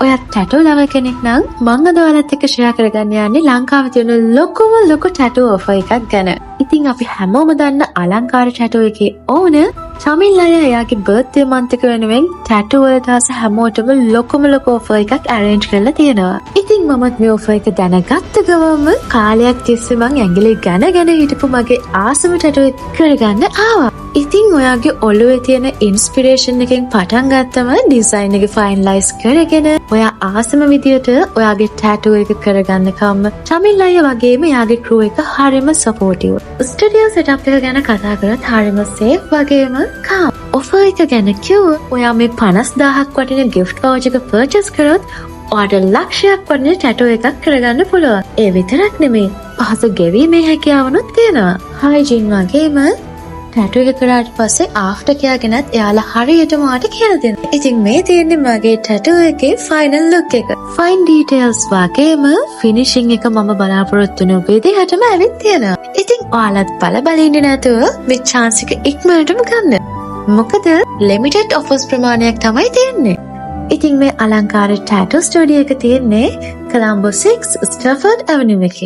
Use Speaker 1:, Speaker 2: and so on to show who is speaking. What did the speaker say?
Speaker 1: ඔයත් ටැටෝ ලවර් කෙනෙක් නම් මම අද ඔයාලත් එක්ක ෂෙයා කරගන්න යන්නේ ලංකාවේ තියෙන ලොකු ටැටෝ ඔෆර් එකක් ගැන. ඉතින් අපි හැමෝම දන්න අලංකාර ටැටෝ එකේ ඕනර් චමිල් අයියා එයාගේ බර්ත්ඩේ මන්ත් එක වෙනුවෙන් ටැටෝ වලට ආස හැමෝටම ලොකු ඔෆර් එකක් arrange කරලා තියෙනවා. ඉතින් මමත් මේ ඔෆර් එක දැනගත්ත ගමන්ම කාලයක් තිස්සේ මං ඇඟිලි ගැන හිටපු මගේ ආසම ටැටෝ එක කරගන්න ආවා. ඉතින් ඔයාගේ ඔළුවේ තියෙන ඉන්ස්පිරේෂන් එකෙන් පටන් ගත්තම ඩිසයින් එක ෆයිනලයිස් කරගෙන ඔයා ආසම විදියට ඔයාගේ ටැටෝ එක කරගන්න කම්ම චමිල් අයියා වගේම එයාගේ ක්‍රූ එක හරිම සපෝටිව්. ස්ටුඩියෝ සෙටප් එක ගැන කතා කරත් හරිම සේෆ් වගේම කාම්. ඔෆර් එක ගැන කිව්වොත් ඔයා මේ 50000ක් වටින gift voucher එක purchase කරොත් ඔයාට ලක්ෂයක් වටින ටැටෝ එකක් කරගන්න පුළුවන්. ඒ විතරක් නෙමෙයි පහසු ගෙවීමේ හැකියාවනුත් තියෙනවා. හයිජීන් වගේම ටැටෝ එක කරාට පස්සේ ආෆ්ටර් කෙයා ගැනත් එයාලා හරියටම ඔයාට කියලා දෙනවා. ඉතින් මේ තියෙන්නේ මගේ ටැටෝ එකේ ෆයිනල් ලුක් එක. ෆයින් ඩීටේල්ස් වගේම ෆිනිෂින් එක මම බලාපොරොත්තු වෙන විදිහටම ඇවිත් තියෙනවා. ඉතින් ඔයාලත් බල ඉන්නේ නැතුව මේ chance එක ඉක්මනටම ගන්න. මොකද limited offers ප්‍රමාණයක් තමයි තියෙන්නේ. ඉතින් මේ අලංකාර ටැටෝ ස්ටුඩියෝ එක තියෙන්නේ කොලම්බෝ 6 ස්ටැෆර්ඩ් ඇවනියු එකේ.